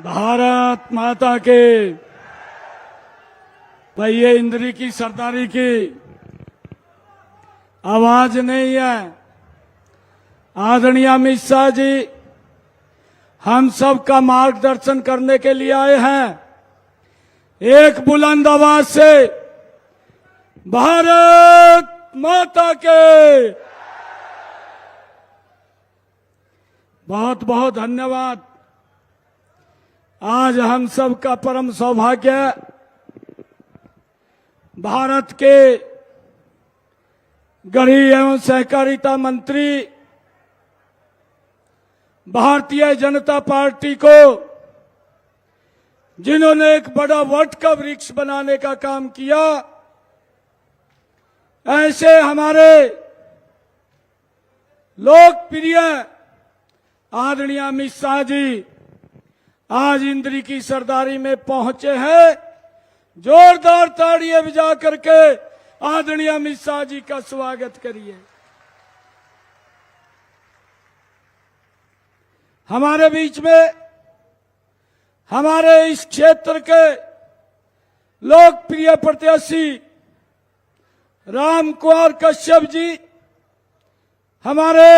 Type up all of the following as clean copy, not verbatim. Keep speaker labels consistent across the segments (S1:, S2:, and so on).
S1: भारत माता के। भाई ये इंद्री की सरदारी की आवाज नहीं है। आदरणीय अमित शाह जी हम सब का मार्गदर्शन करने के लिए आए हैं। एक बुलंद आवाज से भारत माता के। बहुत बहुत धन्यवाद। आज हम सब का परम सौभाग्य भारत के गृह एवं सहकारिता मंत्री भारतीय जनता पार्टी को, जिन्होंने एक बड़ा वट का वृक्ष बनाने का काम किया, ऐसे हमारे लोकप्रिय आदरणीय अमित शाह जी आज इंद्री की सरदारी में पहुंचे हैं। जोरदार ताड़ियां बजा करके आदरणीय अमित शाह जी का स्वागत करिए। हमारे बीच में हमारे इस क्षेत्र के लोकप्रिय प्रत्याशी राम कुमार कश्यप जी, हमारे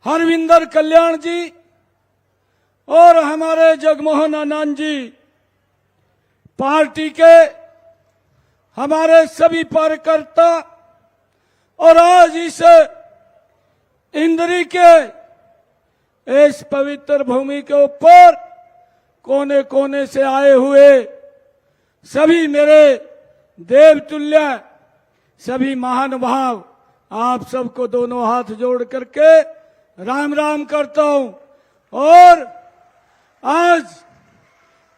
S1: हरविंदर कल्याण जी और हमारे जगमोहन आनंद जी, पार्टी के हमारे सभी कार्यकर्ता और आज इस इंद्री के इस पवित्र भूमि के ऊपर कोने कोने से आए हुए सभी मेरे देवतुल्य सभी महानुभाव, आप सबको दोनों हाथ जोड़ करके राम राम करता हूं। और आज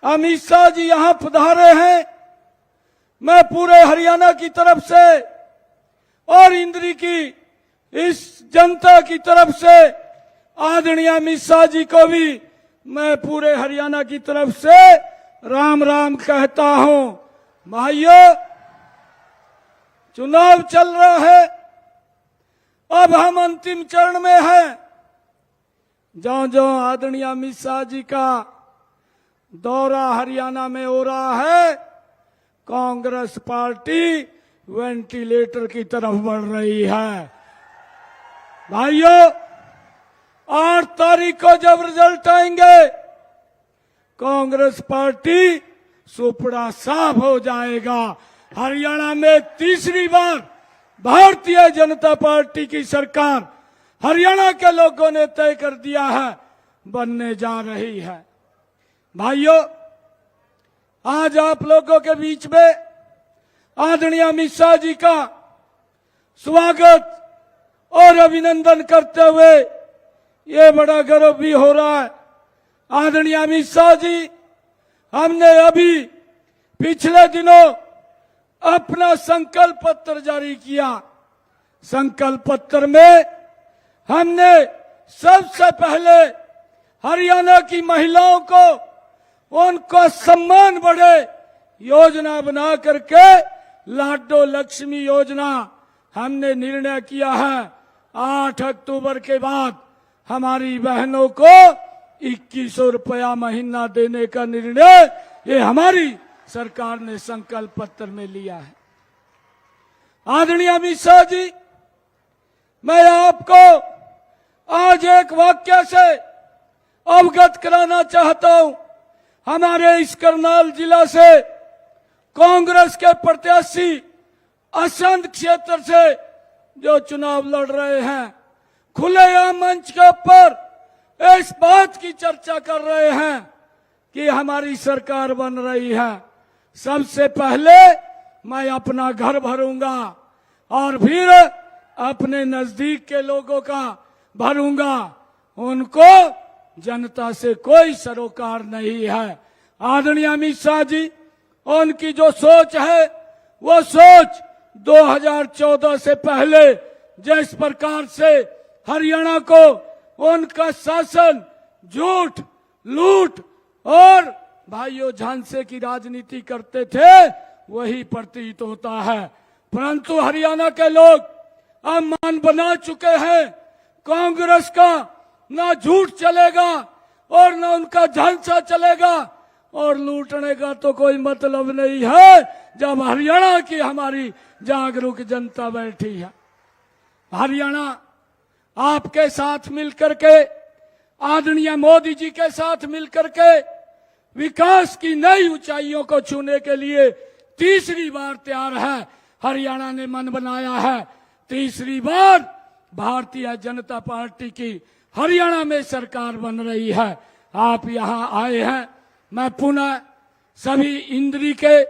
S1: अमित शाह जी यहां पधारे हैं। मैं पूरे हरियाणा की तरफ से और इंद्री की इस जनता की तरफ से आदरणीय अमित शाह जी को भी मैं पूरे हरियाणा की तरफ से राम राम कहता हूं। भाइयों, चुनाव चल रहा है, अब हम अंतिम चरण में हैं। जो आदरणीय अमित शाह जी का दौरा हरियाणा में हो रहा है, कांग्रेस पार्टी वेंटिलेटर की तरफ बढ़ रही है। भाइयों, 8 तारीख को जब रिजल्ट आएंगे, कांग्रेस पार्टी सुपड़ा साफ हो जाएगा। हरियाणा में तीसरी बार भारतीय जनता पार्टी की सरकार हरियाणा के लोगों ने तय कर दिया है, बनने जा रही है। भाइयों, आज आप लोगों के बीच में आदरणीय अमित शाह जी का स्वागत और अभिनंदन करते हुए ये बड़ा गर्व भी हो रहा है। आदरणीय अमित शाह जी, हमने अभी पिछले दिनों अपना संकल्प पत्र जारी किया। संकल्प पत्र में हमने सबसे पहले हरियाणा की महिलाओं को उनको सम्मान बढ़े योजना बना करके लाडो लक्ष्मी योजना हमने निर्णय किया है। 8 अक्टूबर के बाद हमारी बहनों को 2100 रुपया महीना देने का निर्णय ये हमारी सरकार ने संकल्प पत्र में लिया है। आदरणीय अमित शाह जी, मैं आपको आज एक वाक्य से अवगत कराना चाहता हूं। हमारे इस करनाल जिला से कांग्रेस के प्रत्याशी असंध क्षेत्र से जो चुनाव लड़ रहे हैं, खुलेआम मंच के ऊपर इस बात की चर्चा कर रहे हैं कि हमारी सरकार बन रही है। सबसे पहले मैं अपना घर भरूंगा और फिर अपने नजदीक के लोगों का भरूंगा। उनको जनता से कोई सरोकार नहीं है। आदरणीय अमित शाह जी, उनकी जो सोच है वो सोच 2014 से पहले जिस प्रकार से हरियाणा को उनका शासन झूठ, लूट और भाइयों झांसे की राजनीति करते थे, वही प्रतीत होता है। परंतु हरियाणा के लोग अब मान बना चुके हैं, कांग्रेस का ना झूठ चलेगा और न उनका झांसा चलेगा और लूटने का तो कोई मतलब नहीं है जब हरियाणा की हमारी जागरूक जनता बैठी है। हरियाणा आपके साथ मिलकर के, आदरणीय मोदी जी के साथ मिलकर के विकास की नई ऊंचाइयों को छूने के लिए तीसरी बार तैयार है। हरियाणा ने मन बनाया है तीसरी बार भारतीय जनता पार्टी की हरियाणा में सरकार बन रही है। आप यहां आए हैं, मैं पुनः सभी इंद्री के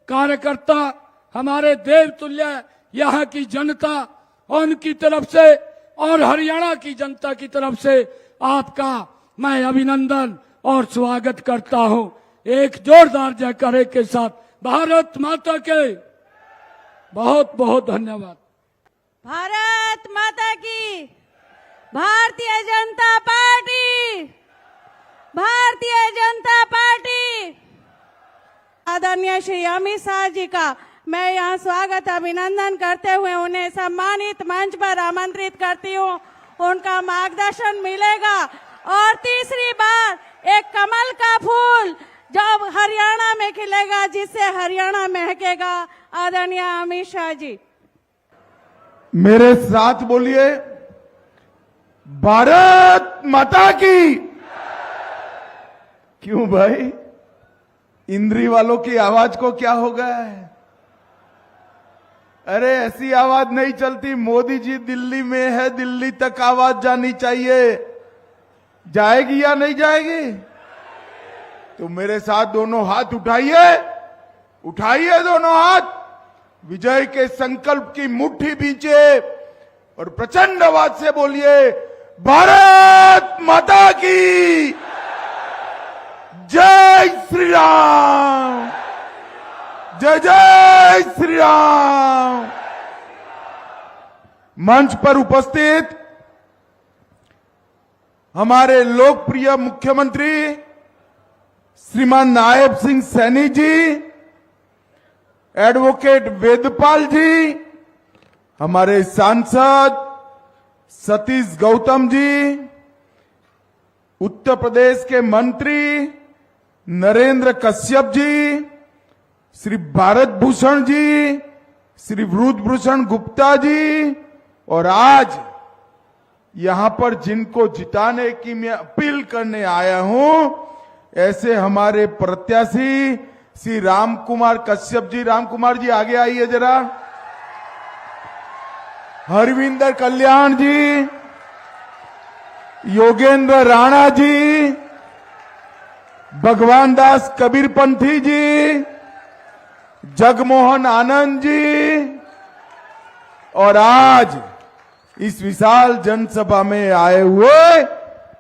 S1: कार्यकर्ता, हमारे देवतुल्य यहाँ की जनता, उनकी तरफ से और हरियाणा की जनता की तरफ से आपका मैं अभिनंदन और स्वागत करता हूं। एक जोरदार जयकारे के साथ भारत माता के बहुत बहुत धन्यवाद।
S2: भारत माता की, भारतीय जनता पार्टी, भारतीय जनता पार्टी। आदरणीय श्री अमित शाह जी का मैं यहाँ स्वागत अभिनंदन करते हुए उन्हें सम्मानित मंच पर आमंत्रित करती हूँ। उनका मार्गदर्शन मिलेगा और तीसरी बार एक कमल का फूल जब हरियाणा में खिलेगा, जिससे हरियाणा महकेगा। आदरणीय अमित शाह जी,
S3: मेरे साथ बोलिए, भारत माता की। क्यों भाई, इंद्री वालों की आवाज को क्या हो गया है? अरे ऐसी आवाज नहीं चलती। मोदी जी दिल्ली में है, दिल्ली तक आवाज जानी चाहिए। जाएगी या नहीं जाएगी? तो मेरे साथ दोनों हाथ उठाइए, उठाइए दोनों हाथ, विजय के संकल्प की मुट्ठी बींचे और प्रचंड आवाज से बोलिए, भारत माता की जय श्री राम, जय जय श्री राम। मंच पर उपस्थित हमारे लोकप्रिय मुख्यमंत्री श्रीमान नायब सिंह सैनी जी, एडवोकेट वेदपाल जी, हमारे सांसद सतीश गौतम जी, उत्तर प्रदेश के मंत्री नरेंद्र कश्यप जी, श्री भारत भूषण जी, श्री वृद्धभूषण गुप्ता जी, और आज यहां पर जिनको जिताने की मैं अपील करने आया हूं, ऐसे हमारे प्रत्याशी श्री राम कुमार कश्यप जी। राम कुमार जी आगे आइए जरा। हरविंदर कल्याण जी, योगेंद्र राणा जी, भगवान दास कबीरपंथी जी, जगमोहन आनंद जी, और आज इस विशाल जनसभा में आए हुए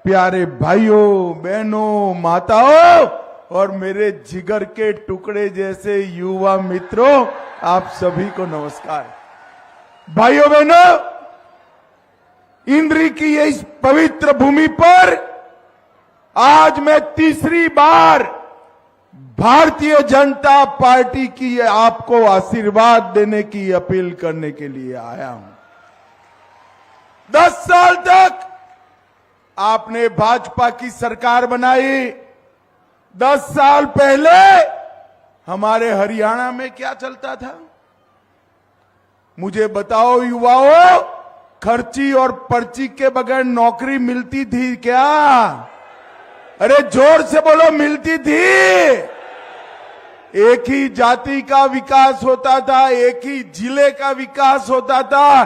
S3: प्यारे भाइयों बहनों माताओं और मेरे जिगर के टुकड़े जैसे युवा मित्रों, आप सभी को नमस्कार। भाइयों बहनों, इंद्री की इस पवित्र भूमि पर आज मैं तीसरी बार भारतीय जनता पार्टी की आपको आशीर्वाद देने की अपील करने के लिए आया हूं। 10 साल तक आपने भाजपा की सरकार बनाई। 10 साल पहले हमारे हरियाणा में क्या चलता था? मुझे बताओ युवाओं, खर्ची और पर्ची के बगैर नौकरी मिलती थी क्या? अरे जोर से बोलो, मिलती थी? एक ही जाति का विकास होता था, एक ही जिले का विकास होता था,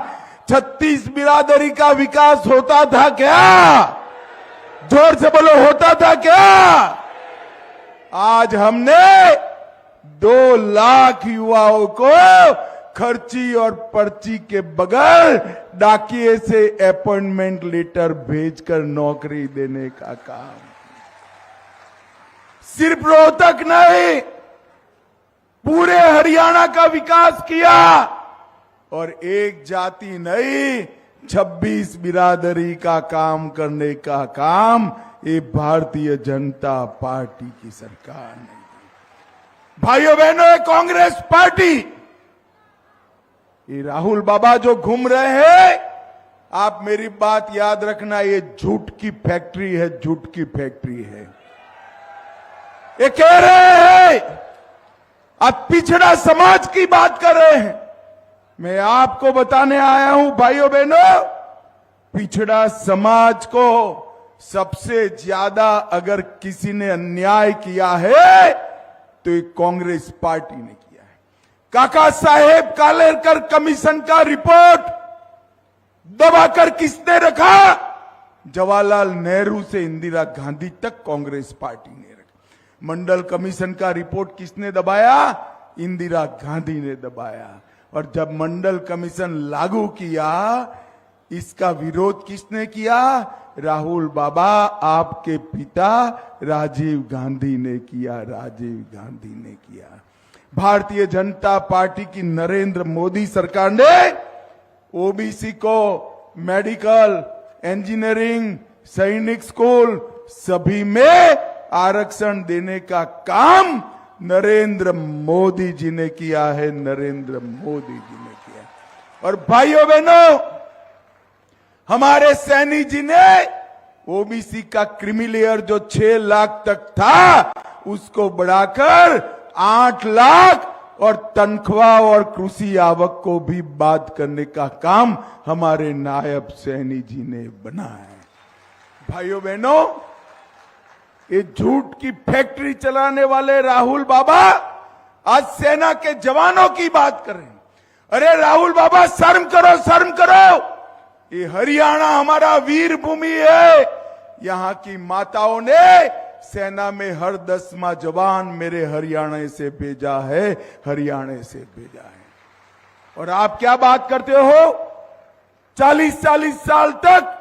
S3: 36 बिरादरी का विकास होता था क्या? जोर से बोलो, होता था क्या? आज हमने 2 लाख युवाओं को खर्ची और पर्ची के बगैर डाकिए से अपॉइंटमेंट लेटर भेजकर नौकरी देने का काम। सिर्फ रोहतक नहीं, पूरे हरियाणा का विकास किया। और एक जाति नहीं, 26 बिरादरी का काम करने का काम ये भारतीय जनता पार्टी की सरकार ने की। भाइयों बहनों, ये कांग्रेस पार्टी, ये राहुल बाबा जो घूम रहे हैं, आप मेरी बात याद रखना, ये झूठ की फैक्ट्री है, झूठ की फैक्ट्री है। ये कह रहे हैं आप पिछड़ा समाज की बात कर रहे हैं। मैं आपको बताने आया हूं भाइयों बहनों, पिछड़ा समाज को सबसे ज्यादा अगर किसी ने अन्याय किया है तो ये कांग्रेस पार्टी ने किया है। काका साहेब कालेकर कमीशन का रिपोर्ट दबाकर किसने रखा? जवाहरलाल नेहरू से इंदिरा गांधी तक कांग्रेस पार्टी ने रखा। मंडल कमीशन का रिपोर्ट किसने दबाया? इंदिरा गांधी ने दबाया। और जब मंडल कमीशन लागू किया, इसका विरोध किसने किया? राहुल बाबा, आपके पिता राजीव गांधी ने किया, राजीव गांधी ने किया। भारतीय जनता पार्टी की नरेंद्र मोदी सरकार ने ओबीसी को मेडिकल, इंजीनियरिंग, सैनिक स्कूल सभी में आरक्षण देने का काम नरेंद्र मोदी जी ने किया है, नरेंद्र मोदी जी ने किया। और भाइयों बहनों, हमारे सैनी जी ने ओबीसी का क्रीमी लेयर जो 6 लाख तक था उसको बढ़ाकर 8 लाख और तनख्वाह और कृषि आवक को भी बात करने का काम हमारे नायब सैनी जी ने बनाया है। भाइयों बहनों, ये झूठ की फैक्ट्री चलाने वाले राहुल बाबा आज सेना के जवानों की बात कर रहे हैं। अरे राहुल बाबा, शर्म करो, शर्म करो। ये हरियाणा हमारा वीर भूमि है। यहां की माताओं ने सेना में हर 10वां जवान मेरे हरियाणा से भेजा है, हरियाणा से भेजा है। और आप क्या बात करते हो? 40-40 साल तक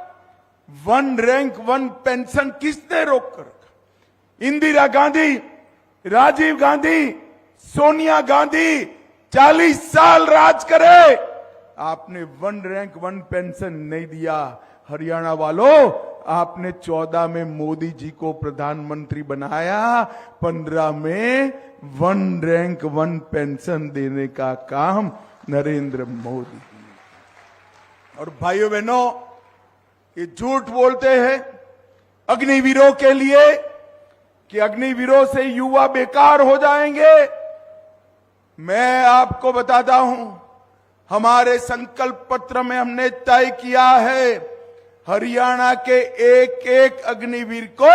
S3: 1 रैंक 1 पेंशन किसने रोक कर रखा? इंदिरा गांधी, राजीव गांधी, सोनिया गांधी 40 साल राज करे, आपने 1 रैंक 1 पेंशन नहीं दिया। हरियाणा वालों, आपने 14 में मोदी जी को प्रधानमंत्री बनाया, 15 में 1 रैंक 1 पेंशन देने का काम नरेंद्र मोदी जी ने। और भाइयों बहनों, ये झूठ बोलते हैं अग्निवीरों के लिए कि अग्निवीरों से युवा बेकार हो जाएंगे। मैं आपको बताता हूं, हमारे संकल्प पत्र में हमने तय किया है हरियाणा के एक एक अग्निवीर को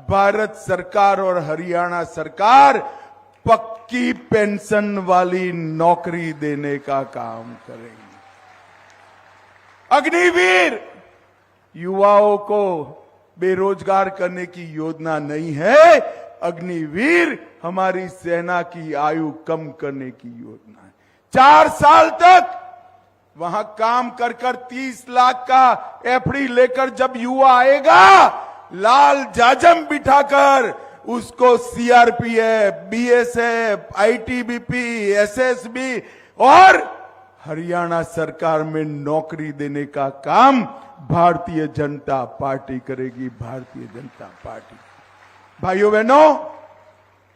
S3: भारत सरकार और हरियाणा सरकार पक्की पेंशन वाली नौकरी देने का काम करेंगे। अग्निवीर युवाओं को बेरोजगार करने की योजना नहीं है। अग्निवीर हमारी सेना की आयु कम करने की योजना है। 4 साल तक वहां काम कर 30 लाख का एफडी लेकर जब युवा आएगा, लाल जाजम बिठाकर उसको सीआरपीएफ, बीएसएफ, आईटीबीपी, एसएसबी और हरियाणा सरकार में नौकरी देने का काम भारतीय जनता पार्टी करेगी, भारतीय जनता पार्टी। भाइयों बहनों,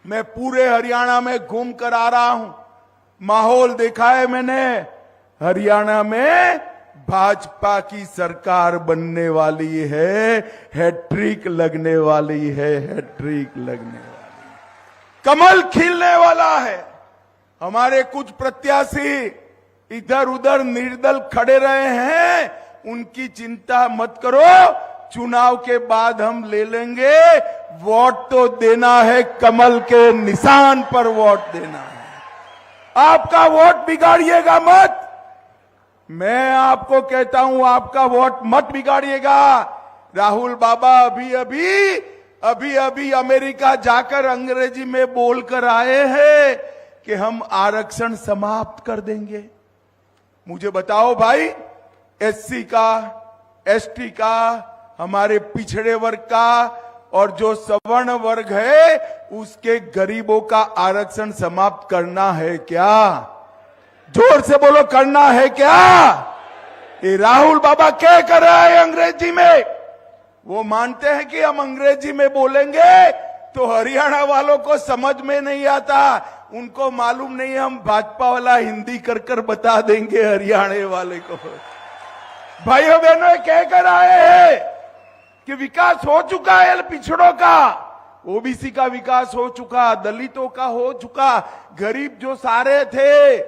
S3: मैं पूरे हरियाणा में घूम कर आ रहा हूं, माहौल देखा है मैंने। हरियाणा में भाजपा की सरकार बनने वाली है, हैट्रिक लगने वाली है, हैट्रिक लगने वाली है, कमल खिलने वाला है। हमारे कुछ प्रत्याशी इधर उधर निर्दल खड़े रहे हैं, उनकी चिंता मत करो, चुनाव के बाद हम ले लेंगे। वोट तो देना है, कमल के निशान पर वोट देना है। आपका वोट बिगाड़िएगा मत। मैं आपको कहता हूं, आपका वोट मत बिगाड़िएगा। राहुल बाबा अभी अभी अमेरिका जाकर अंग्रेजी में बोलकर आए हैं कि हम आरक्षण समाप्त कर देंगे। मुझे बताओ भाई, एससी का, एसटी का, हमारे पिछड़े वर्ग का और जो सवर्ण वर्ग है उसके गरीबों का आरक्षण समाप्त करना है क्या? जोर से बोलो, करना है क्या? ये राहुल बाबा क्या कर रहा है अंग्रेजी में? वो मानते हैं कि हम अंग्रेजी में बोलेंगे तो हरियाणा वालों को समझ में नहीं आता। उनको मालूम नहीं, हम भाजपा वाला हिंदी कर कर बता देंगे हरियाणा वाले को। भाइयों बहनों ये कह कर आए हैं कि विकास हो चुका है पिछड़ों का, ओबीसी का विकास हो चुका, दलितों का हो चुका, गरीब जो सारे थे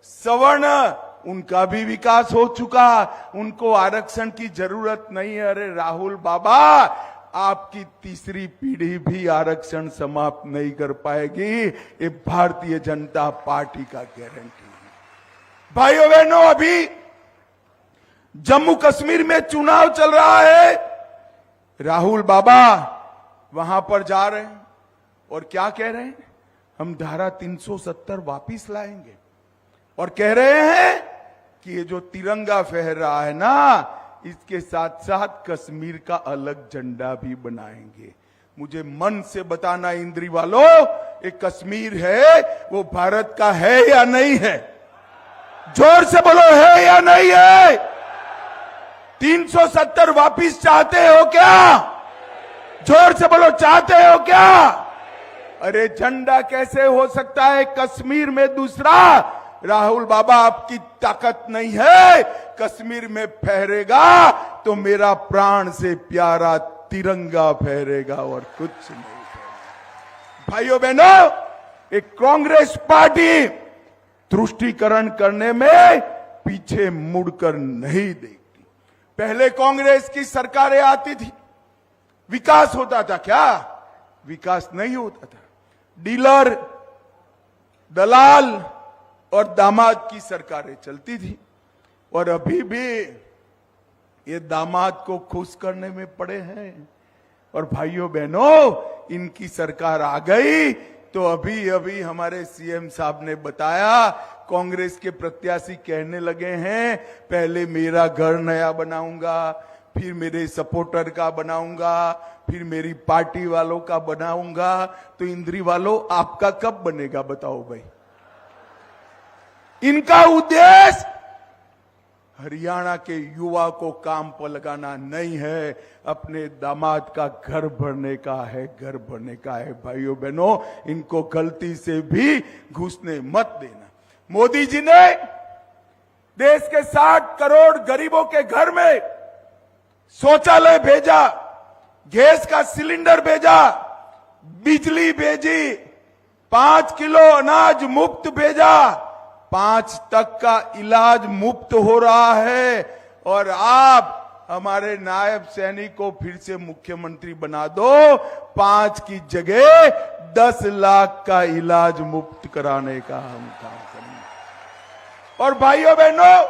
S3: सवर्ण उनका भी विकास हो चुका, उनको आरक्षण की जरूरत नहीं है। अरे राहुल बाबा, आपकी तीसरी पीढ़ी भी आरक्षण समाप्त नहीं कर पाएगी, ये भारतीय जनता पार्टी का गारंटी है। भाइयों बहनों, अभी जम्मू कश्मीर में चुनाव चल रहा है, राहुल बाबा वहां पर जा रहे हैं और क्या कह रहे हैं, हम धारा 370 वापिस लाएंगे और कह रहे हैं कि ये जो तिरंगा फहर रहा है ना, इसके साथ साथ कश्मीर का अलग झंडा भी बनाएंगे। मुझे मन से बताना इंद्री वालों, ये कश्मीर है वो भारत का है या नहीं है? जोर से बोलो, है या नहीं है? 370 वापिस चाहते हो क्या? जोर से बोलो, चाहते हो क्या? अरे झंडा कैसे हो सकता है कश्मीर में दूसरा? राहुल बाबा, आपकी ताकत नहीं है, कश्मीर में फहरेगा तो मेरा प्राण से प्यारा तिरंगा फहरेगा और कुछ नहीं फहरेगा। भाइयों बहनों, एक कांग्रेस पार्टी तुष्टीकरण करने में पीछे मुड़कर नहीं देखती। पहले कांग्रेस की सरकारें आती थी, विकास होता था क्या? विकास नहीं होता था। डीलर, दलाल और दामाद की सरकारें चलती थी और अभी भी ये दामाद को खुश करने में पड़े हैं। और भाइयों बहनों, इनकी सरकार आ गई तो अभी अभी हमारे सीएम साहब ने बताया, कांग्रेस के प्रत्याशी कहने लगे हैं, पहले मेरा घर नया बनाऊंगा, फिर मेरे सपोर्टर का बनाऊंगा, फिर मेरी पार्टी वालों का बनाऊंगा। तो इंद्री वालों, आपका कब बनेगा बताओ भाई? इनका उद्देश्य हरियाणा के युवा को काम पर लगाना नहीं है, अपने दामाद का घर भरने का है, घर भरने का है। भाइयों बहनों, इनको गलती से भी घुसने मत देना। मोदी जी ने देश के 60 करोड़ गरीबों के घर में शौचालय भेजा, गैस का सिलेंडर भेजा, बिजली भेजी, 5 किलो अनाज मुफ्त भेजा, 5 तक का इलाज मुफ्त हो रहा है। और आप हमारे नायब सैनिक को फिर से मुख्यमंत्री बना दो, 5 की जगह 10 लाख का इलाज मुफ्त कराने का हम काम करेंगे। और भाइयों बहनों,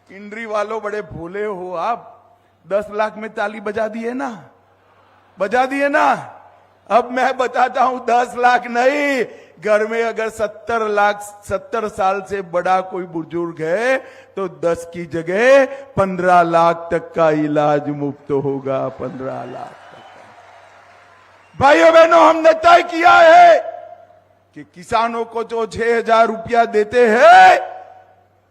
S3: इंद्री वालों बड़े भोले हो आप, 10 लाख में ताली बजा दिए ना, बजा दिए ना। अब मैं बताता हूं, 10 लाख नहीं, घर में अगर 70 साल से बड़ा कोई बुजुर्ग है तो 10 की जगह 15 लाख तक का इलाज मुफ्त होगा, 15 लाख तक का। भाइयों बहनों, हमने तय किया है कि किसानों को जो 6,000 रुपया देते हैं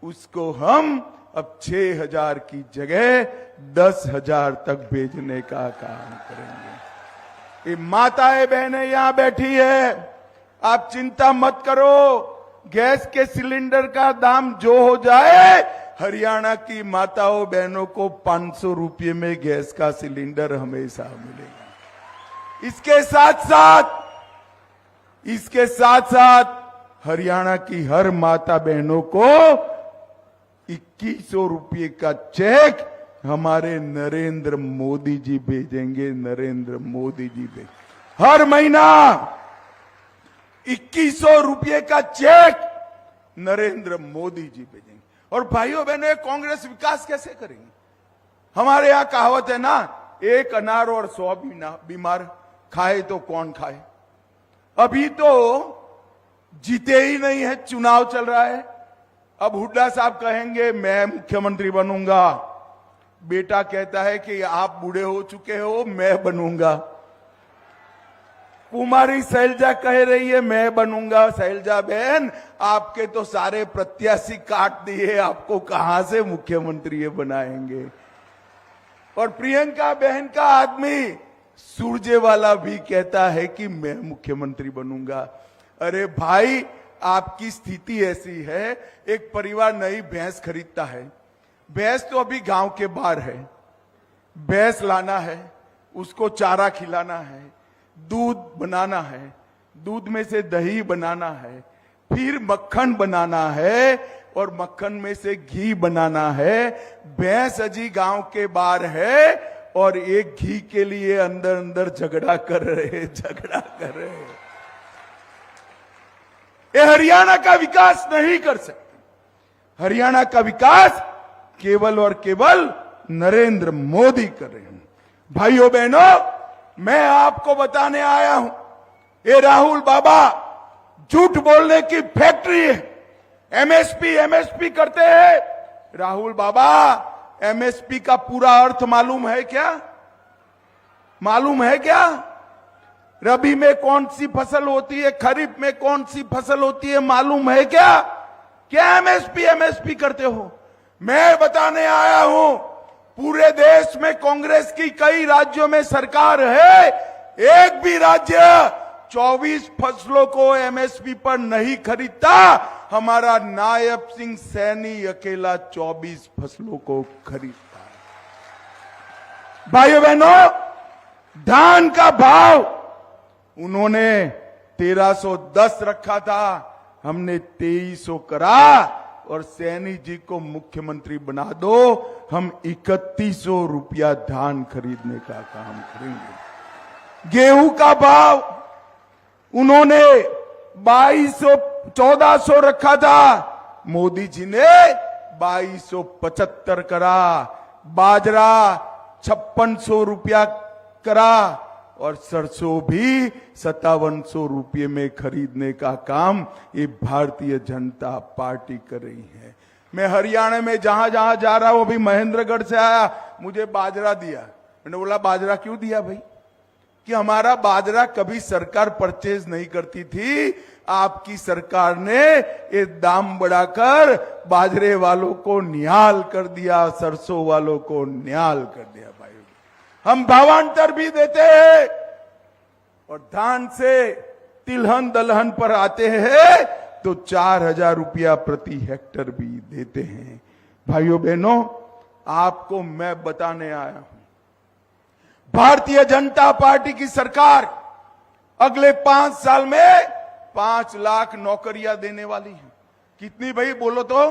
S3: उसको हम अब 6,000 की जगह 10,000 तक भेजने का काम करेंगे। ये माताएं बहनें यहां बैठी है, आप चिंता मत करो, गैस के सिलेंडर का दाम जो हो जाए, हरियाणा की माताओं बहनों को 500 रुपये में गैस का सिलेंडर हमेशा मिलेगा। इसके साथ साथ हरियाणा की हर माता बहनों को 2100 रुपये का चेक हमारे नरेंद्र मोदी जी भेजेंगे। नरेंद्र मोदी जी भेज हर महीना 2100 रुपये का चेक नरेंद्र मोदी जी भेजेंगे। और भाइयों बहनों, कांग्रेस विकास कैसे करेंगे? हमारे यहां कहावत है ना, एक अनार और 100 बीमार, खाए तो कौन खाए। अभी तो जीते ही नहीं है, चुनाव चल रहा है। अब हुड्डा साहब कहेंगे मैं मुख्यमंत्री बनूंगा, बेटा कहता है कि आप बूढ़े हो चुके हो, मैं बनूंगा। कुमारी शैलजा कह रही है मैं बनूंगा। शैलजा बहन, आपके तो सारे प्रत्याशी काट दिए, आपको कहां से मुख्यमंत्री बनाएंगे। और प्रियंका बहन का आदमी सुरजेवाला भी कहता है कि मैं मुख्यमंत्री बनूंगा। अरे भाई, आपकी स्थिति ऐसी है, एक परिवार नई भैंस खरीदता है, भैंस तो अभी गांव के बाहर है, भैंस लाना है, उसको चारा खिलाना है, दूध बनाना है, दूध में से दही बनाना है, फिर मक्खन बनाना है और मक्खन में से घी बनाना है। भैंस अजी गांव के बाहर है और एक घी के लिए अंदर अंदर झगड़ा कर रहे। ये हरियाणा का विकास नहीं कर सकते। हरियाणा का विकास केवल और केवल नरेंद्र मोदी कर रहे हैं। भाइयों बहनों, मैं आपको बताने आया हूं, ये राहुल बाबा झूठ बोलने की फैक्ट्री है। एमएसपी करते हैं। राहुल बाबा, एमएसपी का पूरा अर्थ मालूम है क्या? मालूम है क्या? रबी में कौन सी फसल होती है, खरीफ में कौन सी फसल होती है, मालूम है क्या? क्या एमएसपी करते हो? मैं बताने आया हूं, पूरे देश में कांग्रेस की कई राज्यों में सरकार है, एक भी राज्य 24 फसलों को एमएसपी पर नहीं खरीदता। हमारा नायब सिंह सैनी अकेला 24 फसलों को खरीदता है। भाइयों बहनों, धान का भाव उन्होंने 1310 रखा था, हमने 2300 करा और सैनी जी को मुख्यमंत्री बना दो, हम 3100 रुपया धान खरीदने का काम करेंगे। गेहूं का भाव उन्होंने 1400 रखा था, मोदी जी ने 2275 करा। बाजरा 5600 रुपया करा और सरसों भी 5700 रुपये में खरीदने का काम ये भारतीय जनता पार्टी कर रही है। मैं हरियाणा में जहां जहां जा रहा हूं, अभी महेंद्रगढ़ से आया, मुझे बाजरा दिया। मैंने बोला बाजरा क्यों दिया भाई? कि हमारा बाजरा कभी सरकार परचेज नहीं करती थी, आपकी सरकार ने ये दाम बढ़ाकर बाजरे वालों को निहाल कर दिया, सरसों वालों को निहाल कर दिया। भाई हम भावांतर भी देते हैं और धान से तिलहन दलहन पर आते हैं तो 4000 रुपया प्रति हेक्टर भी देते हैं। भाइयों बहनों, आपको मैं बताने आया हूं, भारतीय जनता पार्टी की सरकार अगले 5 साल में 5 लाख नौकरियां देने वाली है। कितनी भाई बोलो तो?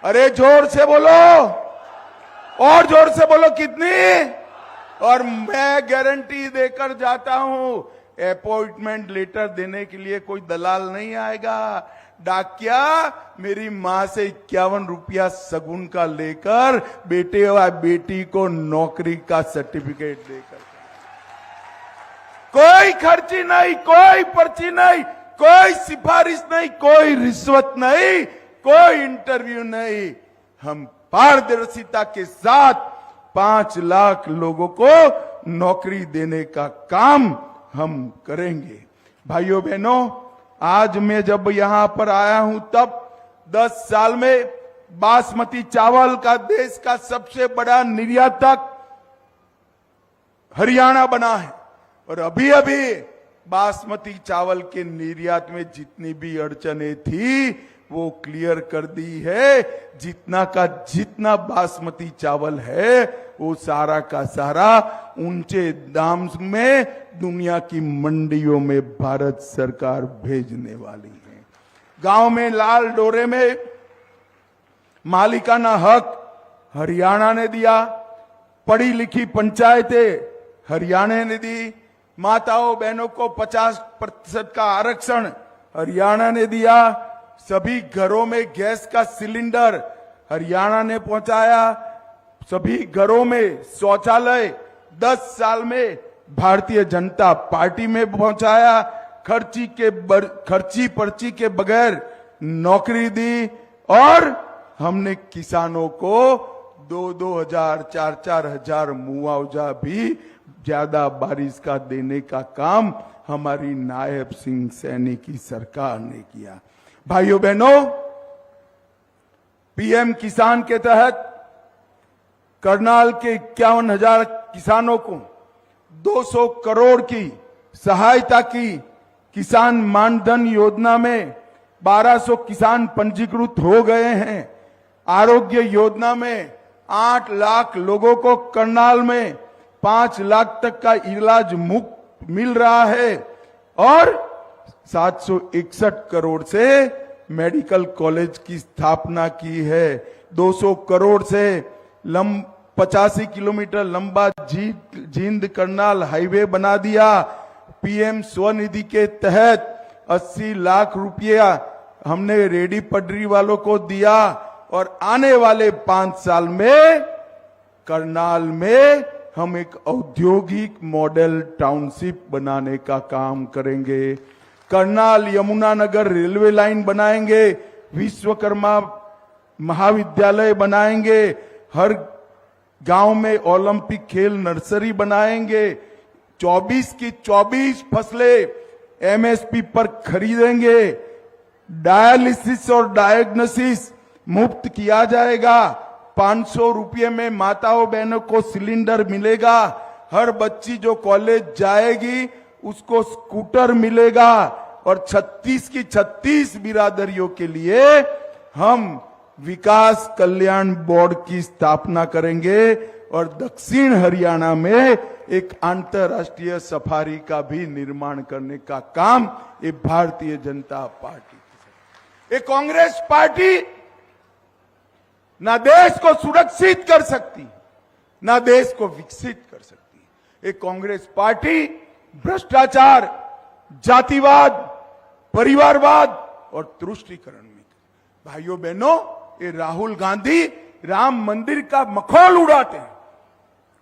S3: अरे जोर से बोलो, और जोर से बोलो, कितनी? और मैं गारंटी देकर जाता हूं, अपॉइंटमेंट लेटर देने के लिए कोई दलाल नहीं आएगा। डाकिया मेरी मां से 51 रुपया सगुन का लेकर बेटे और बेटी को नौकरी का सर्टिफिकेट देकर, कोई खर्ची नहीं, कोई पर्ची नहीं, कोई सिफारिश नहीं, कोई रिश्वत नहीं, कोई इंटरव्यू नहीं। हम पारदर्शिता के साथ 5 लाख लोगों को नौकरी देने का काम हम करेंगे। भाइयों बहनों, आज मैं जब यहां पर आया हूं तब 10 साल में बासमती चावल का देश का सबसे बड़ा निर्यातक हरियाणा बना है और अभी अभी बासमती चावल के निर्यात में जितनी भी अड़चनें थी वो क्लियर कर दी है। जितना का जितना बासमती चावल है वो सारा का सारा ऊंचे दाम में दुनिया की मंडियों में भारत सरकार भेजने वाली है। गांव में लाल डोरे में मालिकाना हक हरियाणा ने दिया, पढ़ी लिखी पंचायतें हरियाणा ने दी, माताओं बहनों को 50% का आरक्षण हरियाणा ने दिया, सभी घरों में गैस का सिलेंडर हरियाणा ने पहुंचाया, सभी घरों में शौचालय 10 साल में भारतीय जनता पार्टी में पहुंचाया, खर्ची पर्ची के बगैर नौकरी दी और हमने किसानों को 2-2 हजार 4-4 हजार मुआवजा भी ज्यादा बारिश का देने का काम हमारी नायब सिंह सैनी की सरकार ने किया। भाइयों बहनों, पीएम किसान के तहत करनाल के 51,000 किसानों को 200 करोड़ की सहायता की। किसान मानधन योजना में 1200 किसान पंजीकृत हो गए हैं। आरोग्य योजना में 8 लाख लोगों को करनाल में 5 लाख तक का इलाज मुफ्त मिल रहा है और 761 करोड़ से मेडिकल कॉलेज की स्थापना की है। 200 करोड़ से 85 किलोमीटर लंबा जींद करनाल हाईवे बना दिया। पीएम स्वनिधि के तहत 80 लाख रुपया हमने रेडी पटरी वालों को दिया और आने वाले 5 साल में करनाल में हम एक औद्योगिक मॉडल टाउनशिप बनाने का काम करेंगे। करनाल यमुनानगर रेलवे लाइन बनाएंगे, विश्वकर्मा महाविद्यालय बनाएंगे, हर गांव में ओलंपिक खेल नर्सरी बनाएंगे, 24 की 24 फसलें एमएसपी पर खरीदेंगे, डायलिसिस और डायग्नोसिस मुफ्त किया जाएगा, 500 रुपये में माताओं बहनों को सिलेंडर मिलेगा, हर बच्ची जो कॉलेज जाएगी उसको स्कूटर मिलेगा और 36 की 36 बिरादरियों के लिए हम विकास कल्याण बोर्ड की स्थापना करेंगे और दक्षिण हरियाणा में एक अंतर्राष्ट्रीय सफारी का भी निर्माण करने का काम ये भारतीय जनता पार्टी, ये कांग्रेस पार्टी ना देश को सुरक्षित कर सकती, ना देश को विकसित कर सकती। ये कांग्रेस पार्टी भ्रष्टाचार, जातिवाद, परिवारवाद और तुष्टीकरण में। भाइयों बहनों, ये राहुल गांधी राम मंदिर का मखौल उड़ाते हैं,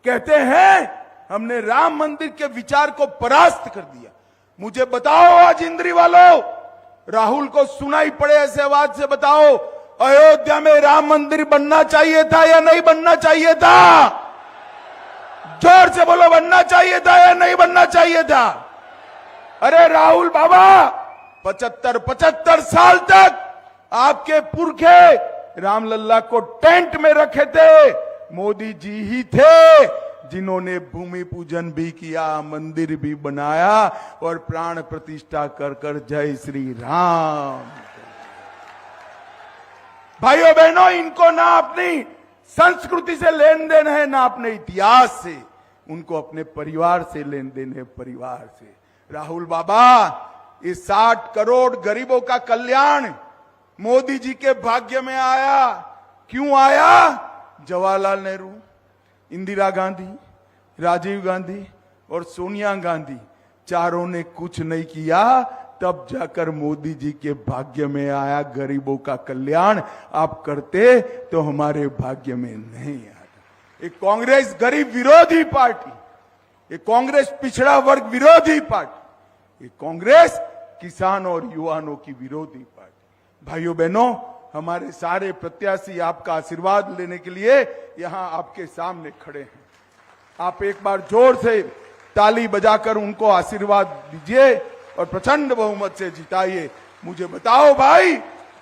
S3: कहते हैं हमने राम मंदिर के विचार को परास्त कर दिया। मुझे बताओ आज इंद्री वालों, राहुल को सुनाई पड़े ऐसे आवाज से बताओ, अयोध्या में राम मंदिर बनना चाहिए था या नहीं बनना चाहिए था? जोर से बोलो, बनना चाहिए था या नहीं बनना चाहिए था? अरे राहुल बाबा, 75 साल तक आपके पुरखे रामलल्ला को टेंट में रखे थे। मोदी जी ही थे जिन्होंने भूमि पूजन भी किया, मंदिर भी बनाया और प्राण प्रतिष्ठा कर कर जय श्री राम। भाइयों बहनों, इनको ना अपनी संस्कृति से लेन देन है, ना अपने इतिहास से, उनको अपने परिवार से लेन देन है, परिवार से। राहुल बाबा, इस 60 करोड़ गरीबों का कल्याण मोदी जी के भाग्य में आया। क्यों आया? जवाहरलाल नेहरू, इंदिरा गांधी, राजीव गांधी और सोनिया गांधी चारों ने कुछ नहीं किया, तब जाकर मोदी जी के भाग्य में आया गरीबों का कल्याण। आप करते तो हमारे भाग्य में नहीं आता। ये कांग्रेस गरीब विरोधी पार्टी, ये कांग्रेस पिछड़ा वर्ग विरोधी पार्टी, ये कांग्रेस किसान और युवाओं की विरोधी पार्टी। भाइयों बहनों, हमारे सारे प्रत्याशी आपका आशीर्वाद लेने के लिए यहां आपके सामने खड़े हैं। आप एक बार जोर से ताली बजाकर उनको आशीर्वाद दीजिए और प्रचंड बहुमत से जिताइए। मुझे बताओ भाई,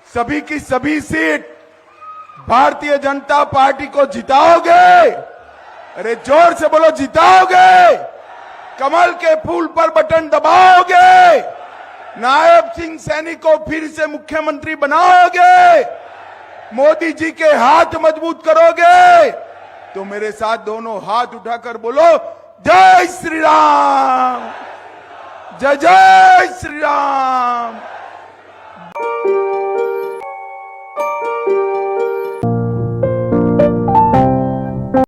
S3: सभी की सभी सीट भारतीय जनता पार्टी को जिताओगे? अरे जोर से बोलो, जिताओगे? कमल के फूल पर बटन दबाओगे? नायब सिंह सैनी को फिर से मुख्यमंत्री बनाओगे? मोदी जी के हाथ मजबूत करोगे? तो मेरे साथ दोनों हाथ उठाकर बोलो, जय श्री राम, जय जय श्री राम।